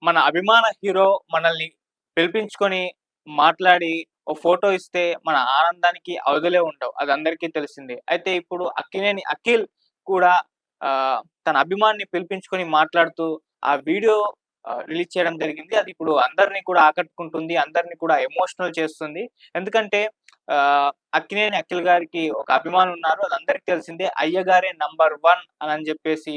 మన అభిమాన హీరో మనల్ని పిలిపించుకొని మాట్లాడి ఓ ఫోటో ఇస్తే మన ఆనందానికి అవధులే ఉండవు. అది అందరికీ తెలిసిందే. అయితే ఇప్పుడు అక్కినేని అఖిల్ కూడా తన అభిమానిని పిలిపించుకొని మాట్లాడుతూ ఆ వీడియో రిలీజ్ చేయడం జరిగింది. అది ఇప్పుడు అందరిని కూడా ఆకట్టుకుంటుంది. అందరిని కూడా ఎమోషనల్ చేస్తుంది. ఎందుకంటే అక్కినేని అఖిల్ గారికి ఒక అభిమానులు ఉన్నారు. అది అందరికి తెలిసిందే. అయ్యగారే నంబర్ 1 అని చెప్పేసి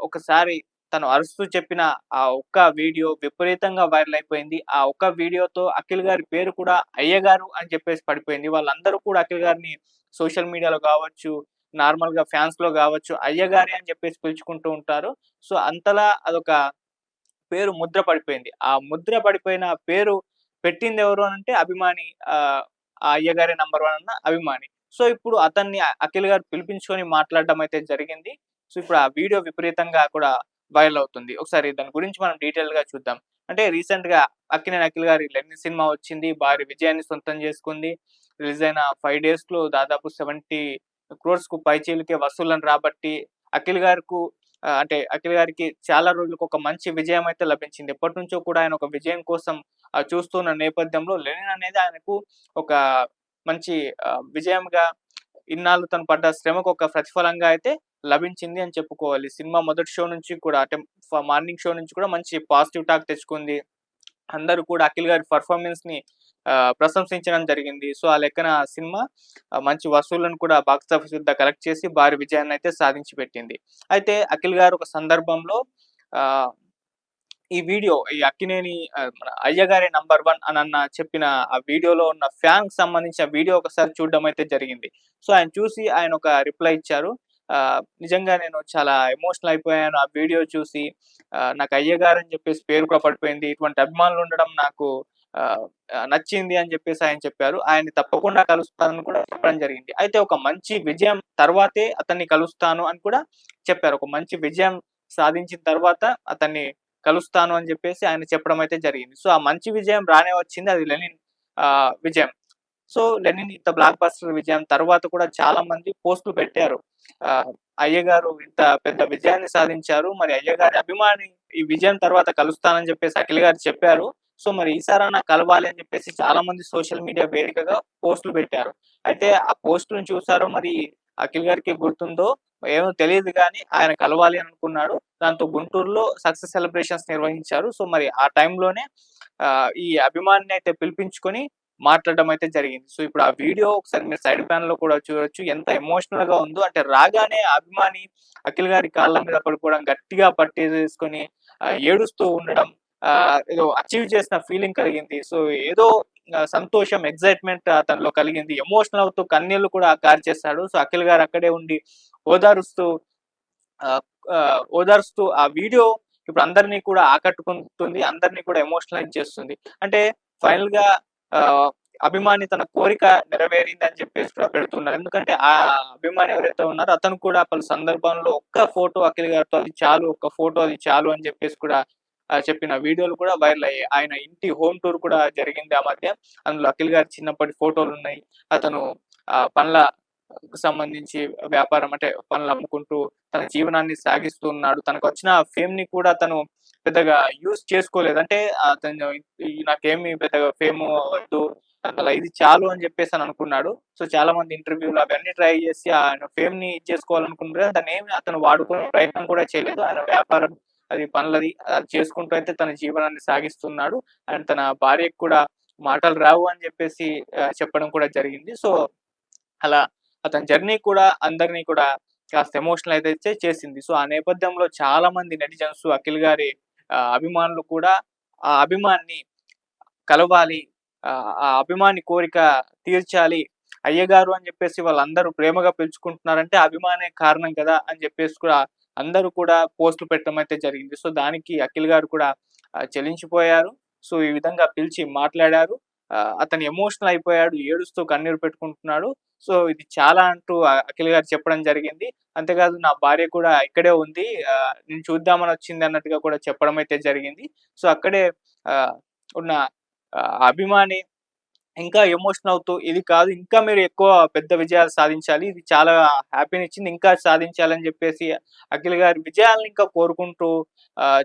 ఒకసారి తను అరుస్తూ చెప్పిన ఆ ఒక్క వీడియో విపరీతంగా వైరల్ అయిపోయింది. ఆ ఒక్క వీడియోతో అఖిల్ గారి పేరు కూడా అయ్యగారు అని చెప్పేసి పడిపోయింది. వాళ్ళందరూ కూడా అఖిల్ గారిని సోషల్ మీడియాలో గావచ్చు, నార్మల్‌గా ఫ్యాన్స్‌లో గావచ్చు, అయ్యగారే అని చెప్పేసి పిలుచుకుంటూ ఉంటారు. సో, అంతలా అదొక పేరు ముద్ర పడిపోయింది. ఆ ముద్ర పడిపోయిన పేరు పెట్టిందెవరు అనంటే అభిమాని ఆ అయ్యగారే నంబర్ 1 అన్న అభిమాని. సో, ఇప్పుడు అతన్ని అఖిల్ గారు పిలిపించుకొని మాట్లాడడం అయితే జరిగింది. సో, ఇప్పుడు ఆ వీడియో విపరీతంగా కూడా వైరల్ అవుతుంది. ఒకసారి దాని గురించి మనం డీటెయిల్‌గా చూద్దాం. అంటే రీసెంట్‌గా అక్కినేని అఖిల్ గారి 'లెనిన్' సినిమా వచ్చింది. భారీ విజయాన్ని సొంతం చేసుకుంది. రిలీజ్ అయిన 5 డేస్‌లో దాదాపు 70 క్రోర్స్‌కు పైచిలుకే వసూళ్లను రాబట్టి అఖిల్ గారికి అంటే అఖిల్ గారికి చాలా రోజులకు ఒక మంచి విజయం అయితే లభించింది. ఎప్పటినుంచో కూడా ఆయన ఒక విజయం కోసం చూస్తున్న నేపథ్యంలో 'లెనిన్' అనేది ఆయనకు ఒక మంచి విజయంగా ఇన్నాళ్ళు తను పడ్డ శ్రమకు ఒక ప్రతిఫలంగా అయితే లభించింది అని చెప్పుకోవాలి. సినిమా మొదటి షో నుంచి కూడా అంటే మార్నింగ్ షో నుంచి కూడా మంచి పాజిటివ్ టాక్ తెచ్చుకుంది. అందరూ కూడా అఖిల్ గారి పెర్ఫార్మన్స్‌ని ప్రశంసించడం జరిగింది. సో, ఆ లెక్కన ఆ సినిమా మంచి వసూళ్లను కూడా బాక్స్ ఆఫీస్ వద్ద కలెక్ట్ చేసి భారీ విజయాన్నయితే సాధించి పెట్టింది. అయితే అఖిల్ గారు ఒక సందర్భంలో ఆహ్, ఈ వీడియో ఈ అక్కినేని మన 'అయ్యగారే నంబర్ 1' చెప్పిన ఆ వీడియోలో ఉన్న ఫ్యాన్‌కి సంబంధించిన వీడియో ఒకసారి చూడడం అయితే జరిగింది. సో, ఆయన చూసి ఆయన ఒక రిప్లై ఇచ్చారు. నిజంగా నేను చాలా ఎమోషనల్ అయిపోయాను ఆ వీడియో చూసి. నాకు అయ్యగారు అని చెప్పేసి పేరు కూడా పడిపోయింది. ఇటువంటి అభిమానులు ఉండడం నాకు ఆహ్, నచ్చింది అని చెప్పేసి ఆయన చెప్పారు. ఆయన్ని తప్పకుండా కలుస్తానని కూడా చెప్పడం జరిగింది. అయితే ఒక మంచి విజయం తర్వాతే అతన్ని కలుస్తాను అని కూడా చెప్పారు. ఒక మంచి విజయం సాధించిన తర్వాత అతన్ని కలుస్తాను అని జెప్పేసి ఆయన చెప్పడం అయితే జరిగింది. సో, ఆ మంచి విజయం రానే వచ్చింది. అది 'లెనిన్' విజయం. సో, 'లెనిన్' ఇంత బ్లాక్ బస్టర్ విజయం తర్వాత కూడా చాలా మంది పోస్ట్‌లు పెట్టారు. ఆహ్, అయ్యగారు ఇంత పెద్ద విజయాన్ని సాధించారు. మరి అయ్యగారి అభిమాని ఈ విజయం తర్వాత కలుస్తానని జెప్పేసి అఖిల్ గారు చెప్పారు. సో, మరి ఈసారన్నా కలవాలి అని జెప్పేసి చాలా మంది సోషల్ మీడియా వేదికగా పోస్ట్‌లు పెట్టారు. అయితే ఆ పోస్ట్‌లను చూసారో మరి అఖిల్ గారికి గుర్తుందో ఏమో తెలీదు గానీ ఆయన కలవాలి అనుకున్నాడు. దాంతో గుంటూరులో సక్సెస్ సెలబ్రేషన్స్ నిర్వహించారు. సో, మరి ఆ టైంలోనే ఈ అభిమానినైతే పిలిపించుకొని మాట్లాడడం అయితే జరిగింది. సో, ఇప్పుడు ఆ వీడియో ఒకసారి మీరు సైడ్ ప్యాన్‌లో కూడా చూడొచ్చు. ఎంత ఎమోషనల్‌గా ఉందో. అంటే రాగానే ఆ అభిమాని అఖిల్ గారి కాళ్ళ మీద పడిపోవడం, గట్టిగా పట్టేసేసుకొని ఏడుస్తూ ఉండడం, ఏదో అచీవ్ చేసిన ఫీలింగ్ కలిగింది. సో, ఏదో సంతోషం, ఎక్సైట్‌మెంట్ అతనిలో కలిగింది. ఎమోషనల్ అవుతూ కన్నీళ్లు కూడా కార్చేశాడు. సో, అఖిల్ గారు అక్కడే ఉండి ఓదారుస్తూ ఆహ్, ఓదారుస్తూ ఆ వీడియో ఇప్పుడు అందరిని కూడా ఆకట్టుకుంటుంది. అందరిని కూడా ఎమోషనలైజ్ చేస్తుంది. అంటే ఫైనల్‌గా ఆహ్, అభిమాని తన కోరిక నెరవేరిందని చెప్పేసి కూడా పెడుతున్నారు. ఎందుకంటే ఆ అభిమాని ఎవరైతే ఉన్నారో అతను కూడా పలు సందర్భంలో ఒక్క ఫోటో అఖిల్ గారితో అది చాలు, ఒక్క ఫోటో అది చాలు అని చెప్పేసి కూడా చెప్పిన వీడియోలు కూడా వైరల్ అయ్యాయి. ఆయన ఇంటి హోమ్ టూర్ కూడా జరిగింది ఆ మధ్య. అందులో అఖిల్ గారి చిన్నప్పటి ఫోటోలున్నాయి. అతను పనుల సంబంధించి వ్యాపారం అంటే పనులు అమ్ముకుంటూ తన జీవనాన్ని సాగిస్తూ ఉన్నాడు. తనకొచ్చిన ఫేమ్‌ని కూడా తను పెద్దగా యూజ్ చేసుకోలేదు. అంటే అతను నాకేమి పెద్దగా ఫేము వద్దు. అసల ఇది చాలు అని జెప్పేసని అనుకున్నాడు. సో, చాలా మంది ఇంటర్వ్యూలు అవన్నీ ట్రై జేసి ఆయన ఫేమ్‌ని ఇది చేసుకోవాలనుకున్నారు గాని దాన్నేమి అతను వాడుకునే ప్రయత్నం కూడా చేయలేదు. ఆయన వ్యాపారం అది పనులది అది చేసుకుంటూ అయితే తన జీవనాన్ని సాగిస్తున్నాడు. అండ్ తన భార్యకి కూడా మాటలు రావు అని జెప్పేసి చెప్పడం కూడా జరిగింది. సో, అలా అతని జర్నీ కూడా అందరిని కూడా కాస్త ఎమోషనల్ అయితే చేసింది. సో, ఆ నేపథ్యంలో చాలా మంది నెటిజన్స్ అఖిల్ గారి అభిమానులు కూడా ఆ అభిమానిని కలవాలి. ఆ అభిమాని కోరిక తీర్చాలి. అయ్యగారు అని జెప్పేసి వాళ్ళందరూ ప్రేమగా పిలుచుకుంటున్నారంటే అభిమానే కారణం కదా! అని జెప్పేసి కూడా అందరూ కూడా పోస్ట్‌లు పెట్టడం అయితే జరిగింది. సో, దానికి అఖిల్ గారు కూడా చలించిపోయారు. సో, ఈ విధంగా పిలిచి మాట్లాడారు. అతను ఎమోషనల్ అయిపోయాడు. ఏడుస్తూ కన్నీరు పెట్టుకుంటున్నాడు. సో, ఇది చాలా అంటూ అఖిల్ గారు చెప్పడం జరిగింది. అంతేకాదు నా భార్య కూడా ఇక్కడే ఉంది. నిన్ను చూద్దామని వచ్చింది అన్నట్టుగా కూడా చెప్పడం అయితే జరిగింది. సో, అక్కడే ఆహ్, ఉన్న అభిమాని ఇంకా ఎమోషన్ అవుతూ ఇది కాదు ఇంకా మీరు ఎక్కువ పెద్ద విజయాలు సాధించాలి. ఇది చాలా హ్యాపీనిచ్చింది. ఇంకా సాధించాలని జెప్పేసి అఖిల్ గారి విజయాలను ఇంకా కోరుకుంటూ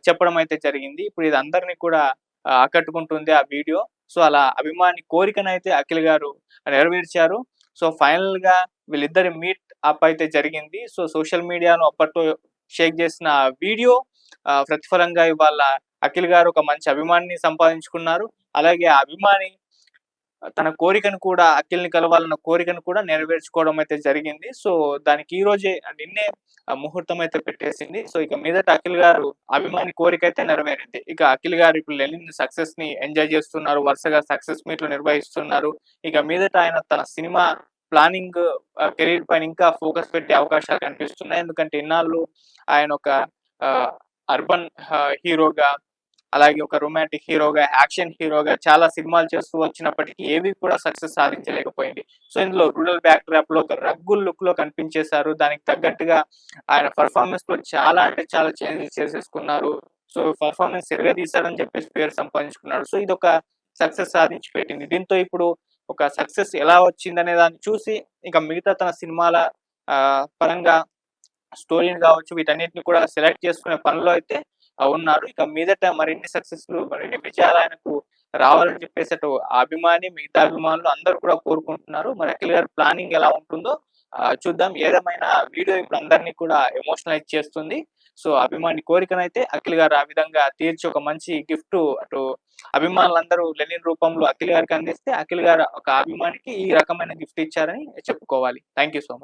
చెప్పడం అయితే జరిగింది. ఇప్పుడు ఇది అందరిని కూడా ఆకట్టుకుంటుంది ఆ వీడియో. సో, అలా అభిమాని కోరికనైతే అఖిల్ గారు నెరవేర్చారు. సో, ఫైనల్‌గా వీళ్ళిద్దరి మీట్ అప్ అయితే జరిగింది. సో, సోషల్ మీడియాను అప్పట్లో షేక్ జేసిన వీడియో ప్రతిఫలంగా ఇవాళ అఖిల్ గారు ఒక మంచి అభిమానిని సంపాదించుకున్నారు. అలాగే ఆ అభిమాని తన కోరికను కూడా అఖిల్‌ని కలవాలన్న కోరికను కూడా నెరవేర్చుకోవడం అయితే జరిగింది. సో, దానికి ఈ రోజే నిన్నే ముహూర్తం అయితే పెట్టేసింది. సో, ఇక మీదట అఖిల్ గారు అభిమాని కోరికైతే నెరవేరింది. ఇక అఖిల్ గారు ఇప్పుడు 'లెనిన్' సక్సెస్‌ని ఎంజాయ్ చేస్తున్నారు. వరుసగా సక్సెస్ మీట్‌లు నిర్వహిస్తున్నారు. ఇక మీదట ఆయన తన సినిమా ప్లానింగ్ కెరీర్ పైన ఇంకా ఫోకస్ పెట్టే అవకాశాలు కనిపిస్తున్నాయి. ఎందుకంటే ఇన్నాళ్ళు ఆయన ఒక ఆహ్, అర్బన్ హీరోగా అలాగే ఒక రొమాంటిక్ హీరోగా, యాక్షన్ హీరోగా చాలా సినిమాలు చేస్తూ వచ్చినప్పటికీ ఏవి కూడా సక్సెస్ సాధించలేకపోయింది. సో, ఇందులో రూరల్ బ్యాక్ డ్రాప్‌లో ఒక రగ్గుల్ లుక్‌లో కనిపించేశారు. దానికి తగ్గట్టుగా ఆయన పెర్ఫార్మన్స్‌లో చాలా అంటే చాలా చేంజెస్ చేసేసుకున్నారు. సో, పెర్ఫార్మన్స్ ఇరగదీశారని చెప్పేసి పేరు సంపాదించుకున్నాడు. సో, ఇదొక సక్సెస్ సాధించి పెట్టింది. దీంతో ఇప్పుడు ఒక సక్సెస్ ఎలా వచ్చిందనే దాన్ని చూసి ఇక మిగతా తన సినిమాల పరంగా స్టోరీని కావచ్చు వీటన్నిటిని కూడా సెలెక్ట్ చేసుకునే పనిలో అయితే ఉన్నారు. ఇక మీదట మరిన్ని సక్సెస్‌లు, మరిన్ని విజయాలు ఆయనకు రావాలని చెప్పేసి అటు ఆ అభిమాని, మిగతా అభిమానులు అందరూ కూడా కోరుకుంటున్నారు. మరి అఖిల్ గారి ప్లానింగ్ ఎలా ఉంటుందో చూద్దాం. ఏదేమైనా వీడియో ఇప్పుడు అందరిని కూడా ఎమోషనలైజ్ చేస్తుంది. సో, అభిమాని కోరికనైతే అఖిల్ గారు ఆ విధంగా తీర్చి ఒక మంచి గిఫ్ట్ అటు అభిమానులందరూ లెనిన్ రూపంలో అఖిల్ గారికి అందిస్తే, అఖిల్ గారు ఒక అభిమానికి ఈ రకమైన గిఫ్ట్ ఇచ్చారని చెప్పుకోవాలి. Thank you so much.